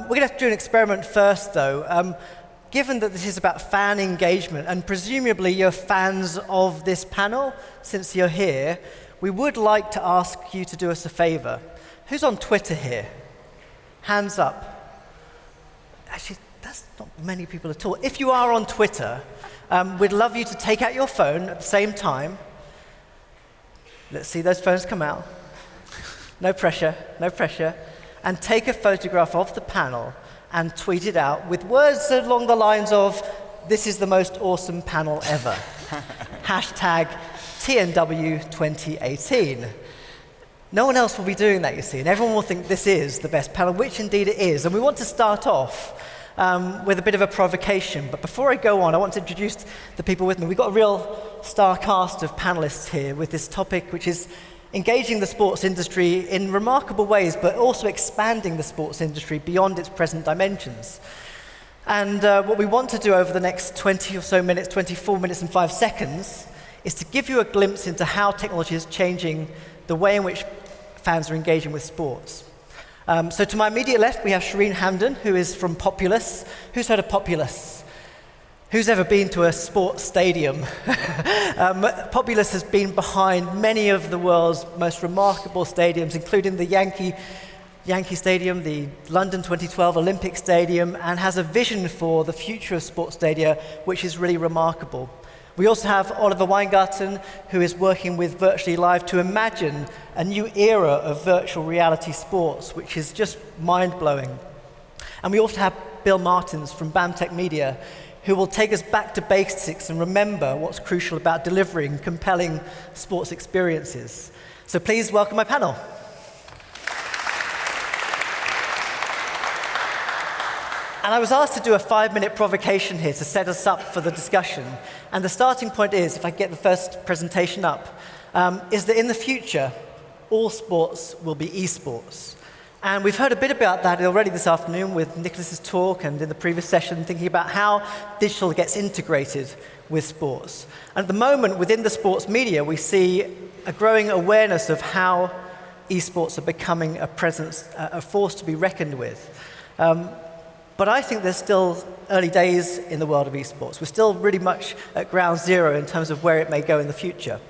We're going to have to do an experiment first, though. Given that this is about fan engagement, and presumably you're fans of this panel, since you're here, we would like to ask you to do us a favor. Who's on Twitter here? Hands up. Actually, that's not many people at all. If you are on Twitter, we'd love you to take out your phone at the same time. Let's see those phones come out. No pressure, no pressure. And take a photograph of the panel and tweet it out with words along the lines of, "This is the most awesome panel ever." Hashtag TNW 2018. No one else will be doing that, you see, and everyone will think this is the best panel, which indeed it is. And we want to start off with a bit of a provocation. But before I go on, I want to introduce the people with me. We've got a real star cast of panelists here with this topic, which is engaging the sports industry in remarkable ways, but also expanding the sports industry beyond its present dimensions. And what we want to do over the next 20 or so minutes, 24 minutes and 5 seconds, is to give you a glimpse into how technology is changing the way in which fans are engaging with sports. So to my immediate left, we have Shireen Hamdan, who is from Populous. Who's heard of Populous? Who's ever been to a sports stadium? Populous has been behind many of the world's most remarkable stadiums, including the Yankee Stadium, the London 2012 Olympic Stadium, and has a vision for the future of sports stadia, which is really remarkable. We also have Oliver Weingarten, who is working with Virtually Live to imagine a new era of virtual reality sports, which is just mind-blowing. And we also have Bill Martens from BamTech Media, who will take us back to basics and remember what's crucial about delivering compelling sports experiences. So please welcome my panel. And I was asked to do a 5-minute provocation here to set us up for the discussion. And the starting point is, if I get the first presentation up, is that in the future, all sports will be esports. And we've heard a bit about that already this afternoon with Nicholas's talk and in the previous session, thinking about how digital gets integrated with sports. And at the moment, within the sports media, we see a growing awareness of how esports are becoming a presence, a force to be reckoned with. But I think there's still early days in the world of esports. We're still really much at ground zero in terms of where it may go in the future.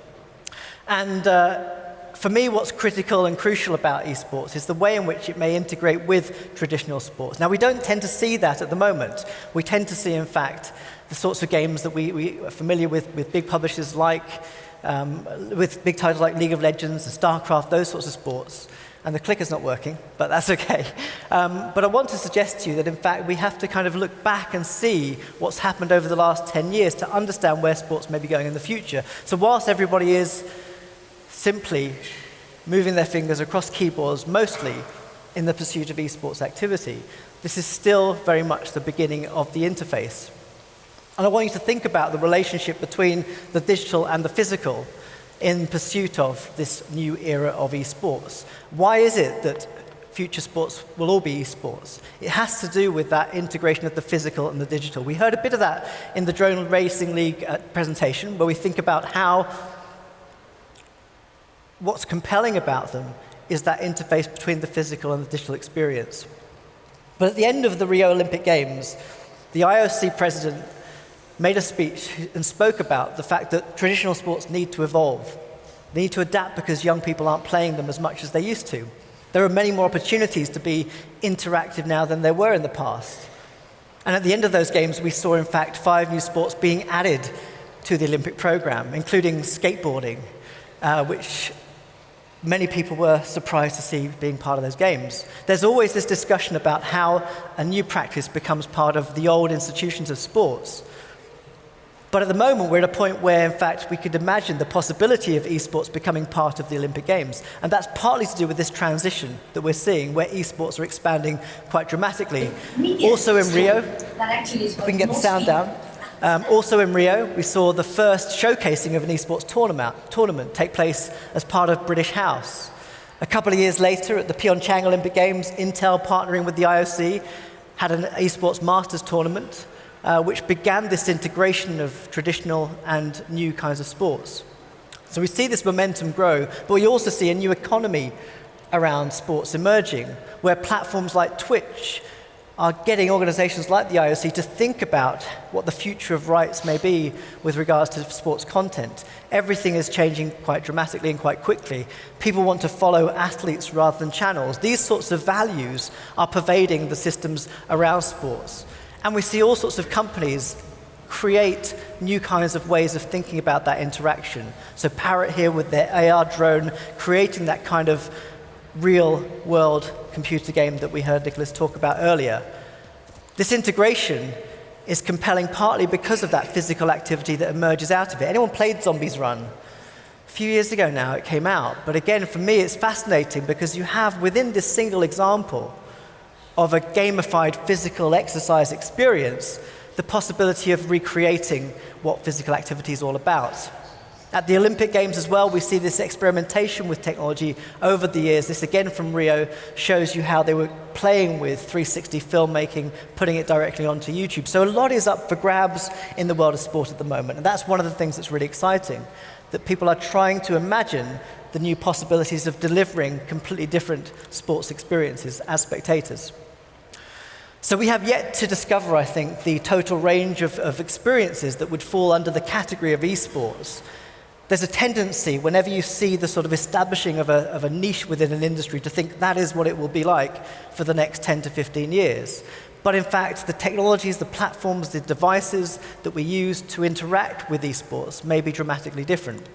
And for me, what's critical and crucial about esports is the way in which it may integrate with traditional sports. Now, we don't tend to see that at the moment. We tend to see, in fact, the sorts of games that we are familiar with big publishers like, with big titles like League of Legends and StarCraft, those sorts of sports. And the clicker's not working, but that's okay. But I want to suggest to you that, in fact, we have to kind of look back and see what's happened over the last 10 years to understand where sports may be going in the future. So whilst everybody is simply moving their fingers across keyboards, mostly in the pursuit of esports activity, this is still very much the beginning of the interface. And I want you to think about the relationship between the digital and the physical in pursuit of this new era of esports. Why is it that future sports will all be esports? It has to do with that integration of the physical and the digital. We heard a bit of that in the Drone Racing League presentation, where we think about how what's compelling about them is that interface between the physical and the digital experience. But at the end of the Rio Olympic Games, the IOC president made a speech and spoke about the fact that traditional sports need to evolve. They need to adapt because young people aren't playing them as much as they used to. There are many more opportunities to be interactive now than there were in the past. And at the end of those games, we saw, in fact, 5 new sports being added to the Olympic program, including skateboarding, which many people were surprised to see being part of those games. There's always this discussion about how a new practice becomes part of the old institutions of sports. But at the moment, we're at a point where, in fact, we could imagine the possibility of esports becoming part of the Olympic Games. And that's partly to do with this transition that we're seeing, where esports are expanding quite dramatically. Also in Rio, if we can get the sound down, also in Rio, we saw the first showcasing of an esports tournament take place as part of British House. A couple of years later, at the Pyeongchang Olympic Games, Intel, partnering with the IOC, had an esports masters tournament, which began this integration of traditional and new kinds of sports. So we see this momentum grow, but we also see a new economy around sports emerging, where platforms like Twitch are getting organizations like the IOC to think about what the future of rights may be with regards to sports content. Everything is changing quite dramatically and quite quickly. People want to follow athletes rather than channels. These sorts of values are pervading the systems around sports. And we see all sorts of companies create new kinds of ways of thinking about that interaction. So Parrot here with their AR drone, creating that kind of real-world computer game that we heard Nicholas talk about earlier. This integration is compelling partly because of that physical activity that emerges out of it. Anyone played Zombies Run? A few years ago now it came out, but again for me it's fascinating because you have within this single example of a gamified physical exercise experience the possibility of recreating what physical activity is all about. At the Olympic Games as well, we see this experimentation with technology over the years. This again from Rio shows you how they were playing with 360 filmmaking, putting it directly onto YouTube. So a lot is up for grabs in the world of sport at the moment. And that's one of the things that's really exciting, that people are trying to imagine the new possibilities of delivering completely different sports experiences as spectators. So we have yet to discover, I think, the total range of experiences that would fall under the category of esports. There's a tendency, whenever you see the sort of establishing of a niche within an industry, to think that is what it will be like for the next 10 to 15 years. But in fact, the technologies, the platforms, the devices that we use to interact with esports may be dramatically different.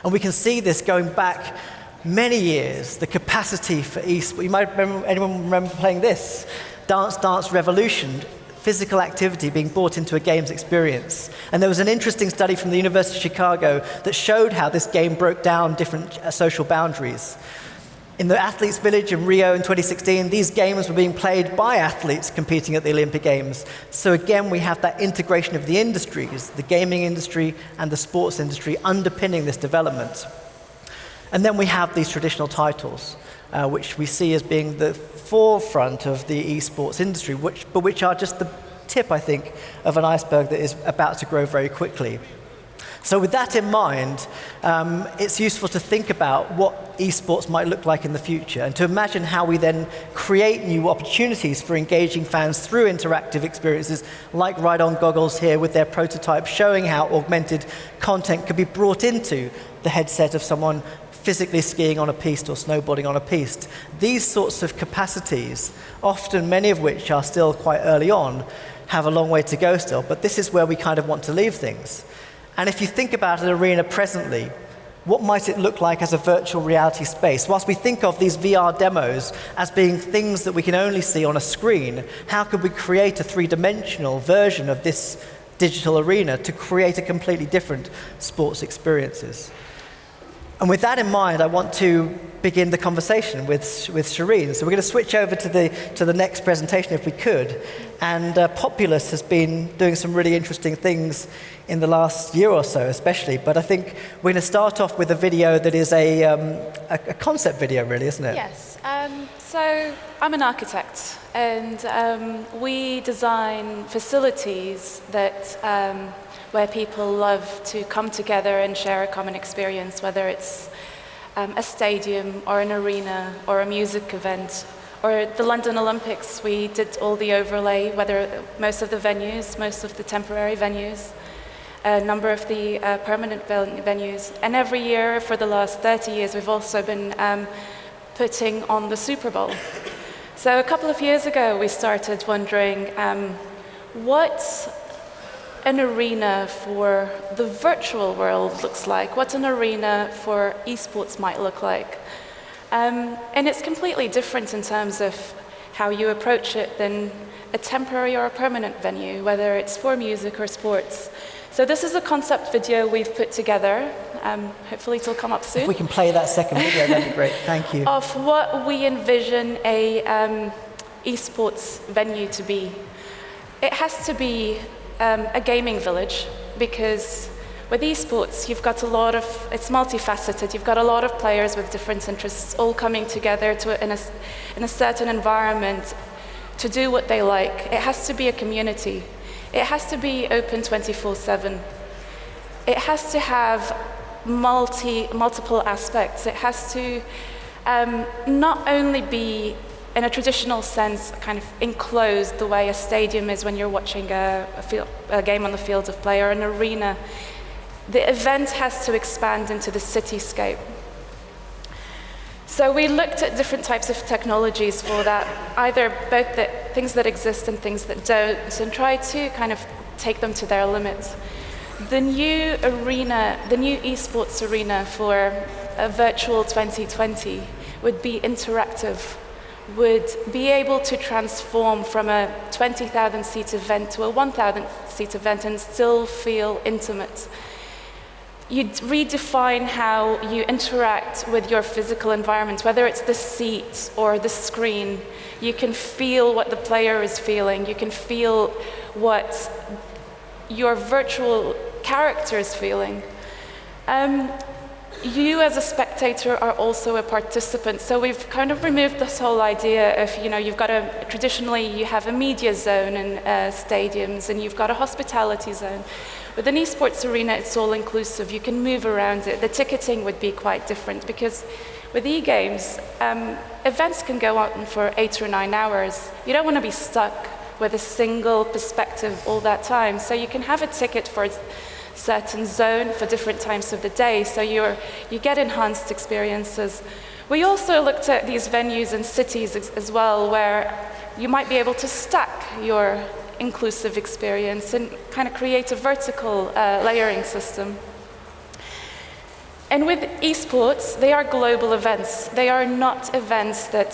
And we can see this going back many years, the capacity for esports. You might remember, anyone remember playing this? Dance Dance Revolution. Physical activity being brought into a games experience. And there was an interesting study from the University of Chicago that showed how this game broke down different social boundaries. In the Athletes Village in Rio in 2016, these games were being played by athletes competing at the Olympic Games. So again, we have that integration of the industries, the gaming industry and the sports industry underpinning this development. And then we have these traditional titles, which we see as being the forefront of the esports industry, but which are just the tip, I think, of an iceberg that is about to grow very quickly. So with that in mind, it's useful to think about what esports might look like in the future and to imagine how we then create new opportunities for engaging fans through interactive experiences like ride-on goggles here with their prototype showing how augmented content could be brought into the headset of someone physically skiing on a piste or snowboarding on a piste. These sorts of capacities, often many of which are still quite early on, have a long way to go still, but this is where we kind of want to leave things. And if you think about an arena presently, what might it look like as a virtual reality space? Whilst we think of these VR demos as being things that we can only see on a screen, how could we create a three-dimensional version of this digital arena to create a completely different sports experiences? And with that in mind, I want to begin the conversation with Shireen. So we're going to switch over to the next presentation if we could. And Populous has been doing some really interesting things in the last year or so, especially. But I think we're going to start off with a video that is a concept video, really, isn't it? Yes. So I'm an architect, and we design facilities that where people love to come together and share a common experience, whether it's a stadium or an arena or a music event. Or the London Olympics, we did all the overlay, most of the venues, most of the temporary venues, a number of the permanent venues. And every year for the last 30 years, we've also been putting on the Super Bowl. So a couple of years ago, we started wondering what an arena for the virtual world looks like, what an arena for esports might look like. And it's completely different in terms of how you approach it than a temporary or a permanent venue, whether it's for music or sports. So this is a concept video we've put together. Hopefully it'll come up soon. If we can play that second video, that'd be great. Thank you. Of what we envision a esports venue to be. It has to be a gaming village, because with esports, you've got it's multifaceted. You've got a lot of players with different interests all coming together in a certain environment to do what they like. It has to be a community. It has to be open 24/7. It has to have multiple aspects. It has to not only be in a traditional sense, kind of enclosed the way a stadium is when you're watching a game on the field of play, or an arena. The event has to expand into the cityscape. So we looked at different types of technologies for that, either both the things that exist and things that don't, and try to kind of take them to their limits. The new esports arena for a virtual 2020 would be interactive, would be able to transform from a 20,000 seat event to a 1,000 seat event and still feel intimate. You'd redefine how you interact with your physical environment, whether it's the seat or the screen. You can feel what the player is feeling. You can feel what your virtual character is feeling. You as a spectator are also a participant. So we've kind of removed this whole idea of, traditionally you have a media zone in stadiums, and you've got a hospitality zone. With an esports arena, it's all inclusive. You can move around it. The ticketing would be quite different, because with e-games, events can go on for 8 or 9 hours. You don't want to be stuck with a single perspective all that time. So you can have a ticket for a certain zone for different times of the day, so you get enhanced experiences. We also looked at these venues in cities as well, where you might be able to stack your inclusive experience and kind of create a vertical layering system. And with esports, they are global events. They are not events that,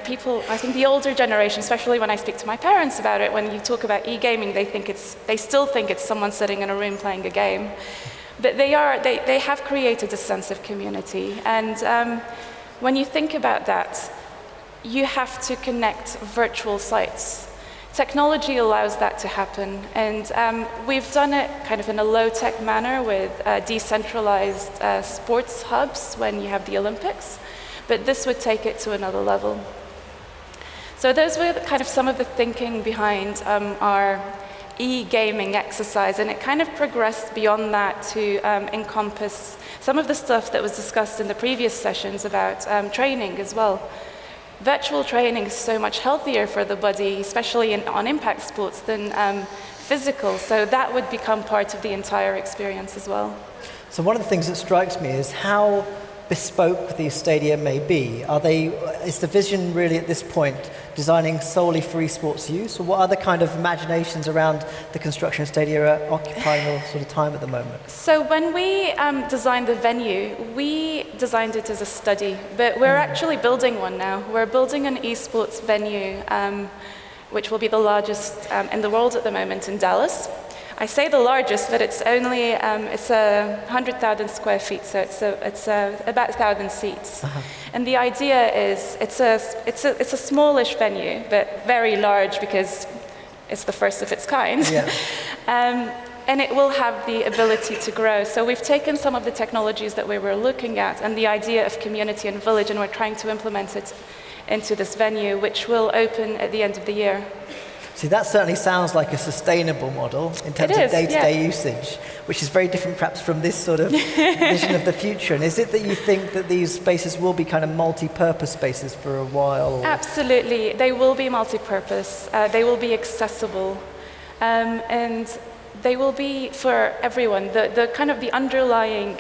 people, I think the older generation, especially when I speak to my parents about it, when you talk about e-gaming, they still think it's someone sitting in a room playing a game. But they have created a sense of community. And when you think about that, you have to connect virtual sites. Technology allows that to happen, and we've done it kind of in a low-tech manner with decentralized sports hubs when you have the Olympics, but this would take it to another level. So those were kind of some of the thinking behind our e-gaming exercise, and it kind of progressed beyond that to encompass some of the stuff that was discussed in the previous sessions about training as well. Virtual training is so much healthier for the body, especially on impact sports, than physical. So that would become part of the entire experience as well. So one of the things that strikes me is how bespoke these stadia may be. Is the vision really at this point designing solely for esports use, or what other kind of imaginations around the construction of stadia are occupying your sort of time at the moment? So when we designed the venue, we designed it as a study, but we're actually building one now. We're building an esports venue, which will be the largest in the world at the moment in Dallas. I say the largest, but it's only it's 100,000 square feet, so it's about 1,000 seats. Uh-huh. And the idea is it's a smallish venue, but very large because it's the first of its kind. Yeah. And it will have the ability to grow. So we've taken some of the technologies that we were looking at and the idea of community and village, and we're trying to implement it into this venue, which will open at the end of the year. See, that certainly sounds like a sustainable model in terms of day-to-day usage, which is very different perhaps from this sort of vision of the future. And is it that you think that these spaces will be kind of multi-purpose spaces for a while? Absolutely. They will be multi-purpose. They will be accessible. And they will be for everyone. The kind of the underlying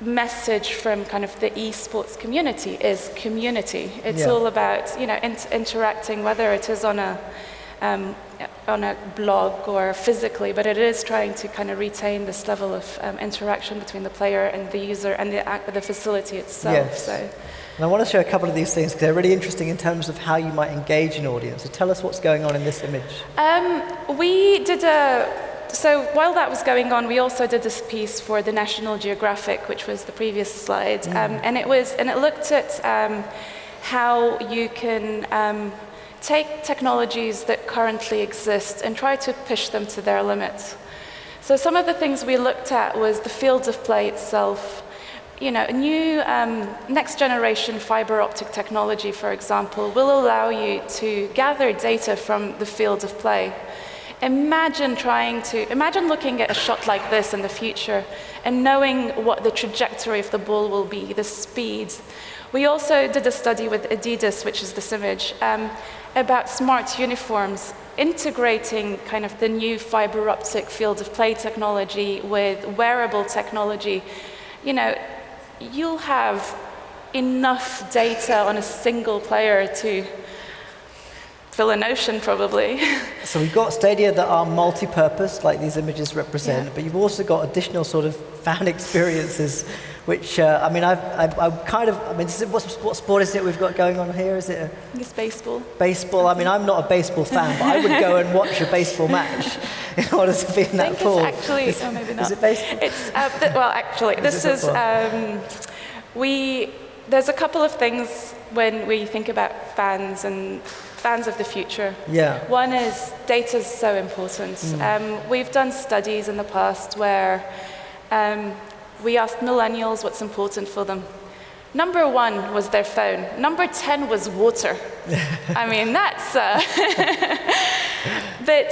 message from kind of the esports community is community. It's all about interacting, whether it is on a blog or physically, but it is trying to kind of retain this level of interaction between the player and the user and the facility itself. Yes. So. And I want to show a couple of these things because they're really interesting in terms of how you might engage an audience. So tell us what's going on in this image. So while that was going on, we also did this piece for the National Geographic, which was the previous slide, and it looked at how you can take technologies that currently exist and try to push them to their limits. So some of the things we looked at was the field of play itself. New next generation fiber optic technology, for example, will allow you to gather data from the field of play imagine looking at a shot like this in the future and knowing what the trajectory of the ball will be, the speed. We also did a study with Adidas, which is this image, about smart uniforms, integrating kind of the new fiber optic field of play technology with wearable technology. You know, you'll have enough data on a single player to fill an ocean, probably. So we've got stadia that are multi-purpose, like these images represent, but you've also got additional sort of fan experiences, which, I mean, this is, what sport is it we've got going on here? Is it It's baseball. Baseball. I mean, I'm not a baseball fan, but I would go and watch a baseball match in order to be in that pool. It's actually, maybe not. Is it baseball? It's, well, actually, this is, there's a couple of things when we think about fans and fans of the future. Yeah. One is data is so important. We've done studies in the past where we asked millennials what's important for them. Number 1 was their phone. Number 10 was water. I mean, that's... But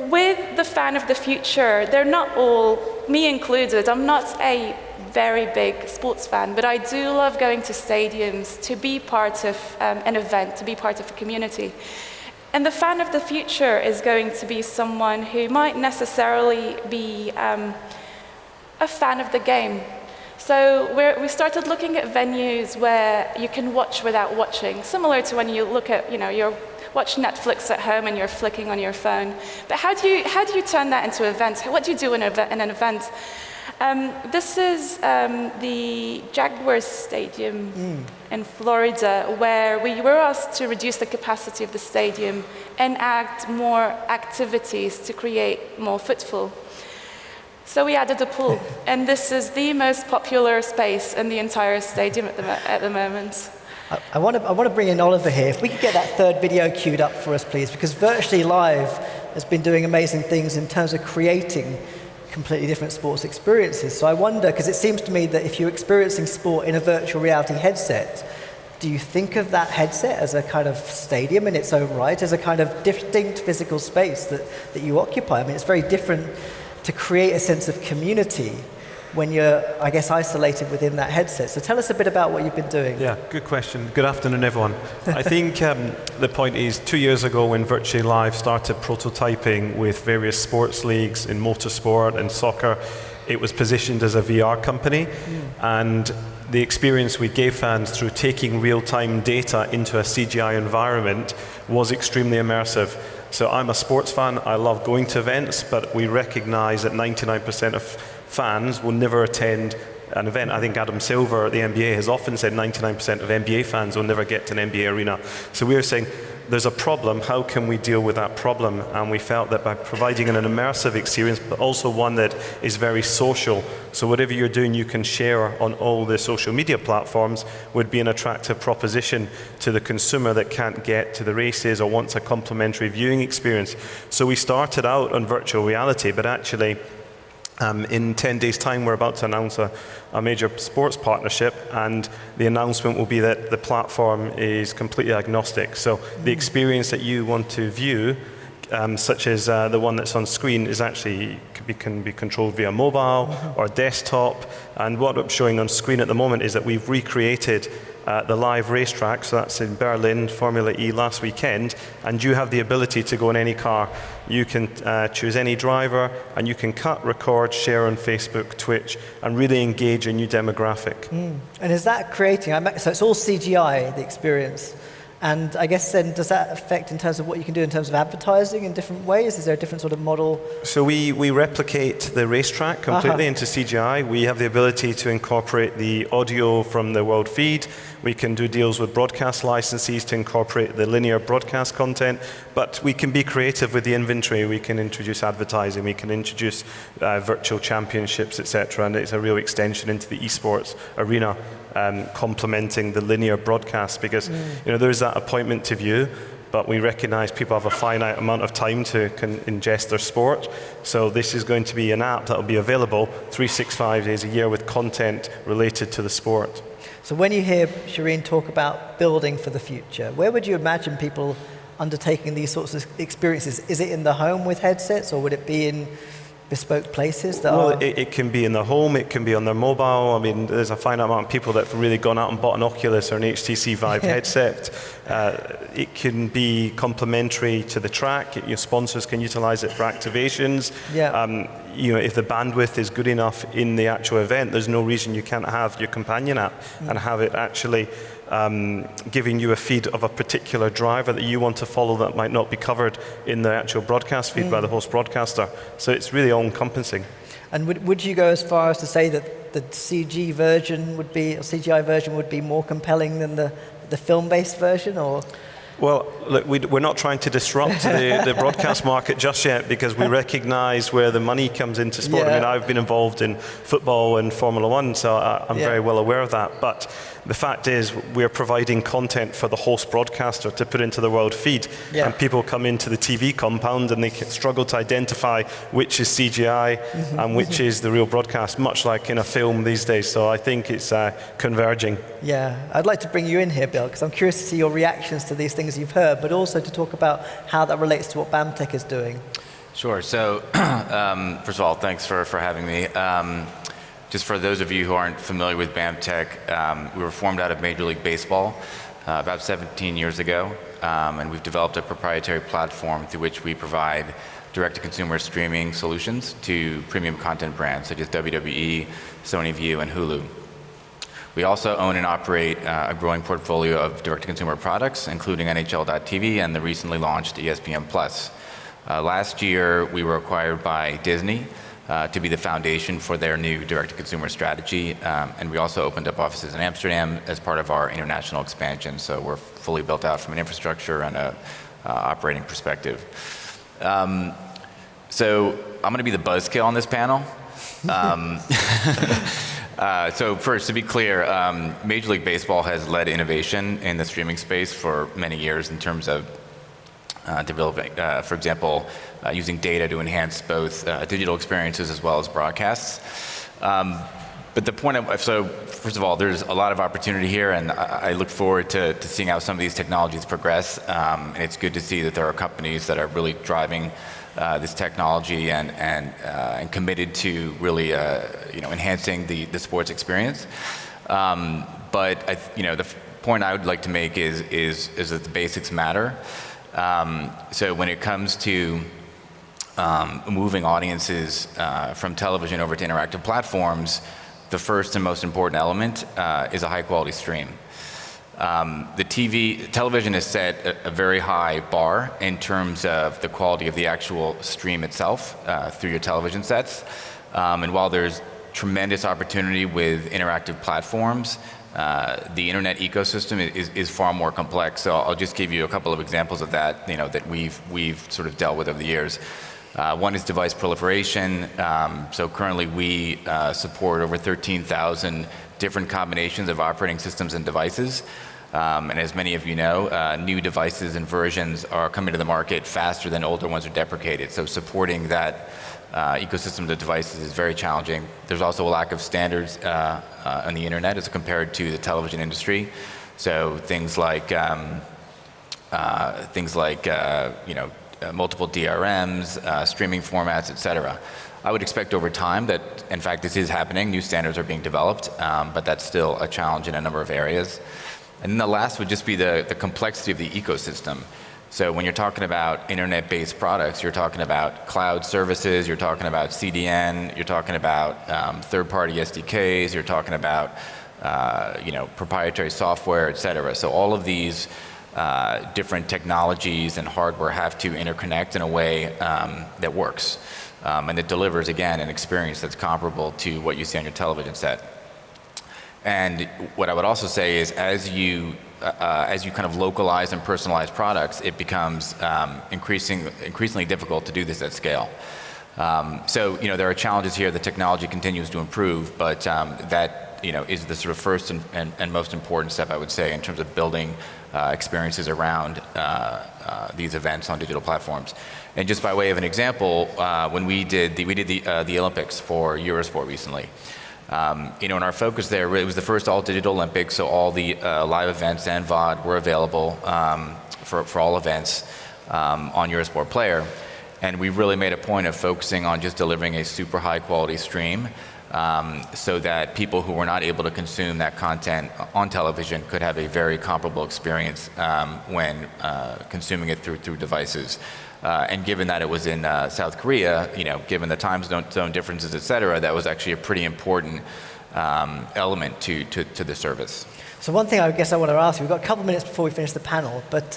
with the fan of the future, they're not all, me included, I'm not a very big sports fan, but I do love going to stadiums to be part of an event, to be part of a community. And the fan of the future is going to be someone who might necessarily be a fan of the game. So we started looking at venues where you can watch without watching, similar to when you look at, you're watching Netflix at home and you're flicking on your phone. But how do you turn that into an event? What do you do in an event? This is the Jaguars Stadium in Florida, where we were asked to reduce the capacity of the stadium and add more activities to create more footfall. So we added a pool, and this is the most popular space in the entire stadium at the moment. I want to bring in Oliver here. If we could get that third video queued up for us, please, because Virtually Live has been doing amazing things in terms of creating completely different sports experiences. So I wonder, because it seems to me that if you're experiencing sport in a virtual reality headset, do you think of that headset as a kind of stadium in its own right, as a kind of distinct physical space that you occupy? I mean, it's very different to create a sense of community when you're, I guess, isolated within that headset. So tell us a bit about what you've been doing. Yeah, good question. Good afternoon, everyone. I think the point is 2 years ago when Virtually Live started prototyping with various sports leagues in motorsport and soccer, it was positioned as a VR company. And the experience we gave fans through taking real-time data into a CGI environment was extremely immersive. So I'm a sports fan, I love going to events, but we recognize that 99% of fans will never attend an event. I think Adam Silver at the NBA has often said 99% of NBA fans will never get to an NBA arena. So we were saying, there's a problem, how can we deal with that problem? And we felt that by providing an immersive experience, but also one that is very social, so whatever you're doing you can share on all the social media platforms, would be an attractive proposition to the consumer that can't get to the races or wants a complimentary viewing experience. So we started out on virtual reality, but actually in 10 days' time, we're about to announce a major sports partnership, and the announcement will be that the platform is completely agnostic. So the experience that you want to view, such as the one that's on screen, is actually can be controlled via mobile or desktop. And what I'm showing on screen at the moment is that we've recreated the live racetrack, so that's in Berlin, Formula E last weekend, and you have the ability to go in any car. You can choose any driver, and you can cut, record, share on Facebook, Twitch, and really engage a new demographic. And is that creating, so it's all CGI, the experience, and I guess then does that affect in terms of what you can do in terms of advertising in different ways? Is there a different sort of model? So we replicate the racetrack completely into CGI. We have the ability to incorporate the audio from the world feed. We can do deals with broadcast licensees to incorporate the linear broadcast content, but we can be creative with the inventory. We can introduce advertising, we can introduce virtual championships, etc. And it's a real extension into the esports arena, complementing the linear broadcast, because there's that appointment to view, but we recognize people have a finite amount of time to ingest their sport. So this is going to be an app that will be available 365 days a year with content related to the sport. So when you hear Shireen talk about building for the future, where would you imagine people undertaking these sorts of experiences? Is it in the home with headsets, or would it be in bespoke places that well, are... it can be in their home, it can be on their mobile. I mean, there's a finite amount of people that have really gone out and bought an Oculus or an HTC Vive headset. It can be complementary to the track. Your sponsors can utilize it for activations. Yeah. If the bandwidth is good enough in the actual event, there's no reason you can't have your companion app and have it actually giving you a feed of a particular driver that you want to follow that might not be covered in the actual broadcast feed by the host broadcaster. So it's really all-encompassing. And would you go as far as to say that the CGI version would be more compelling than the film-based version, or? Well, look, we're not trying to disrupt the broadcast market just yet, because we recognize where the money comes into sport. I mean, I've been involved in football and Formula One, so I'm very well aware of that. But the fact is, we're providing content for the host broadcaster to put into the world feed. And people come into the TV compound and they struggle to identify which is CGI and which is the real broadcast, much like in a film these days. So I think it's converging. Yeah, I'd like to bring you in here, Bill, because I'm curious to see your reactions to these things you've heard, but also to talk about how that relates to what BamTech is doing. Sure. So, first of all, thanks for having me. Just for those of you who aren't familiar with BamTech, we were formed out of Major League Baseball about 17 years ago, and we've developed a proprietary platform through which we provide direct-to-consumer streaming solutions to premium content brands such as WWE, Sony View, and Hulu. We also own and operate a growing portfolio of direct-to-consumer products, including NHL.TV and the recently launched ESPN+. Last year, we were acquired by Disney to be the foundation for their new direct-to-consumer strategy, and we also opened up offices in Amsterdam as part of our international expansion, so we're fully built out from an infrastructure and a operating perspective. So I'm going to be the buzzkill on this panel. So first, to be clear, Major League Baseball has led innovation in the streaming space for many years in terms of developing, for example, using data to enhance both digital experiences as well as broadcasts. But the point so first of all, there's a lot of opportunity here, and I look forward to seeing how some of these technologies progress. And it's good to see that there are companies that are really driving this technology and committed to really enhancing the sports experience. But the point I would like to make is that the basics matter. So when it comes to moving audiences from television over to interactive platforms, the first and most important element is a high-quality stream. Television has set a very high bar in terms of the quality of the actual stream itself through your television sets. And while there's tremendous opportunity with interactive platforms, the internet ecosystem is far more complex. So I'll just give you a couple of examples of that, that we've sort of dealt with over the years. One is device proliferation. So currently we support over 13,000 different combinations of operating systems and devices. And as many of you know, new devices and versions are coming to the market faster than older ones are deprecated. So supporting that ecosystem of devices is very challenging. There's also a lack of standards on the internet as compared to the television industry. So things like multiple DRMs, streaming formats, et cetera. I would expect over time that, in fact, this is happening. New standards are being developed, but that's still a challenge in a number of areas. And then the last would just be the complexity of the ecosystem. So when you're talking about internet-based products, you're talking about cloud services, you're talking about CDN, you're talking about third-party SDKs, you're talking about proprietary software, et cetera. So all of these different technologies and hardware have to interconnect in a way that works and that delivers, again, an experience that's comparable to what you see on your television set. And what I would also say is as you kind of localize and personalize products, it becomes increasingly difficult to do this at scale. So there are challenges here. The technology continues to improve, but that is the sort of first and most important step, I would say, in terms of building experiences around these events on digital platforms. And just by way of an example, when we did the Olympics for Eurosport recently, And our focus there, it was the first all-digital Olympics, so all the live events and VOD were available for all events on Eurosport Player. And we really made a point of focusing on just delivering a super high-quality stream so that people who were not able to consume that content on television could have a very comparable experience when consuming it through devices. And given that it was in South Korea, given the time zone differences, et cetera, that was actually a pretty important element to the service. So one thing I guess I want to ask you, we've got a couple of minutes before we finish the panel, but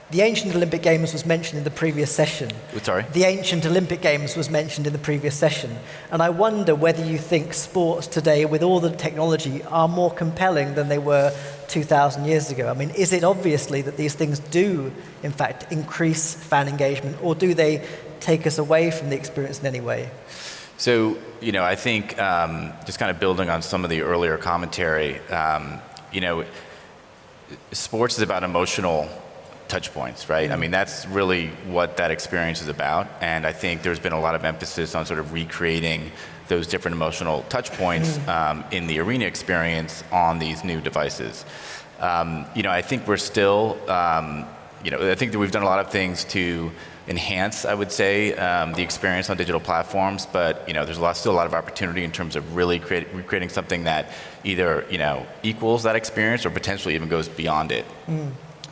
the ancient Olympic Games was mentioned in the previous session. Sorry? The ancient Olympic Games was mentioned in the previous session. And I wonder whether you think sports today, with all the technology, are more compelling than they were 2,000 years ago. I mean, is it obviously that these things do, in fact, increase fan engagement, or do they take us away from the experience in any way? So, I think just kind of building on some of the earlier commentary, sports is about emotional touch points, right? I mean, that's really what that experience is about. And I think there's been a lot of emphasis on sort of recreating those different emotional touch points in the arena experience on these new devices. I think we're still, I think that we've done a lot of things to enhance, I would say, the experience on digital platforms, but there's still a lot of opportunity in terms of really recreating something that either equals that experience or potentially even goes beyond it.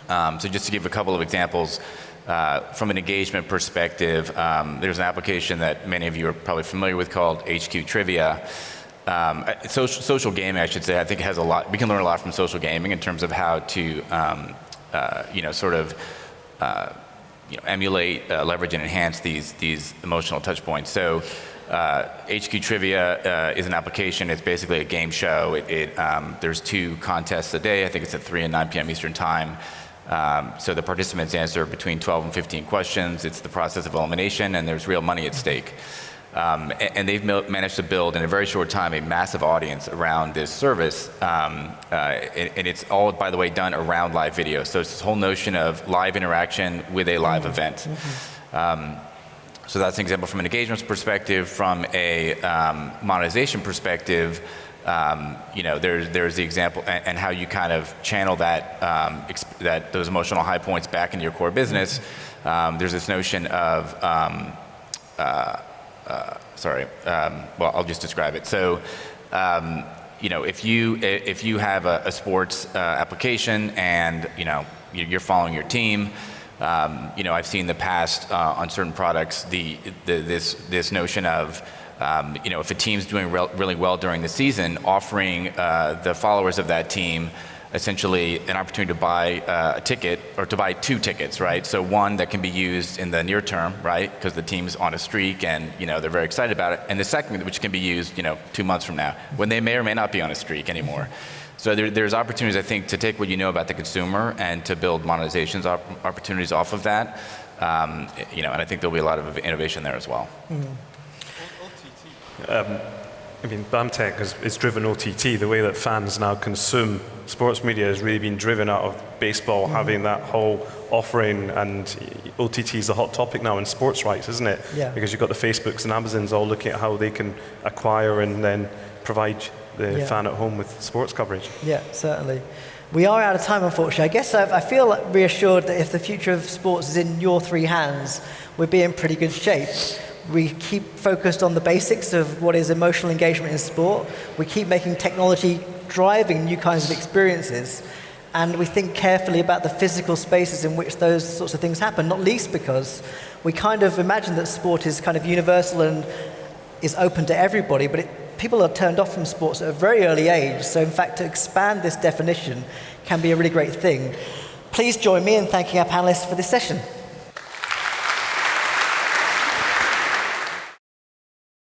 So just to give a couple of examples, from an engagement perspective, there's an application that many of you are probably familiar with called HQ Trivia. Social gaming, I should say, I think it has a lot. We can learn a lot from social gaming in terms of how to, emulate, leverage, and enhance these emotional touch points. So HQ Trivia is an application. It's basically a game show. There's 2 contests a day. I think it's at 3 and 9 p.m. Eastern Time. So the participants answer between 12 and 15 questions. It's the process of elimination, and there's real money at stake. And they've managed to build in a very short time a massive audience around this service. And it's all, by the way, done around live video. So it's this whole notion of live interaction with a live event. So that's an example from an engagement perspective. From a monetization perspective, there's the example and how you kind of channel those emotional high points back into your core business. There's this notion of, I'll just describe it. So, if you have a sports application and you're following your team, I've seen in the past on certain products this notion of if a team's doing really well during the season, offering the followers of that team essentially an opportunity to buy a ticket or to buy 2 tickets, right? So one that can be used in the near term, right? Because the team's on a streak and they're very excited about it. And the second, which can be used 2 months from now, when they may or may not be on a streak anymore. So there's opportunities, I think, to take what you know about the consumer and to build monetizations opportunities off of that. And I think there'll be a lot of innovation there as well. BamTech has driven OTT. The way that fans now consume sports media has really been driven out of baseball, having that whole offering, and OTT is a hot topic now in sports rights, isn't it? Yeah. Because you've got the Facebooks and Amazons all looking at how they can acquire and then provide the fan at home with sports coverage. Yeah, certainly. We are out of time, unfortunately. I guess I feel reassured that if the future of sports is in your 3 hands, we'll be in pretty good shape. We keep focused on the basics of what is emotional engagement in sport. We keep making technology driving new kinds of experiences. And we think carefully about the physical spaces in which those sorts of things happen, not least because we kind of imagine that sport is kind of universal and is open to everybody, but people are turned off from sports at a very early age. So in fact, to expand this definition can be a really great thing. Please join me in thanking our panelists for this session.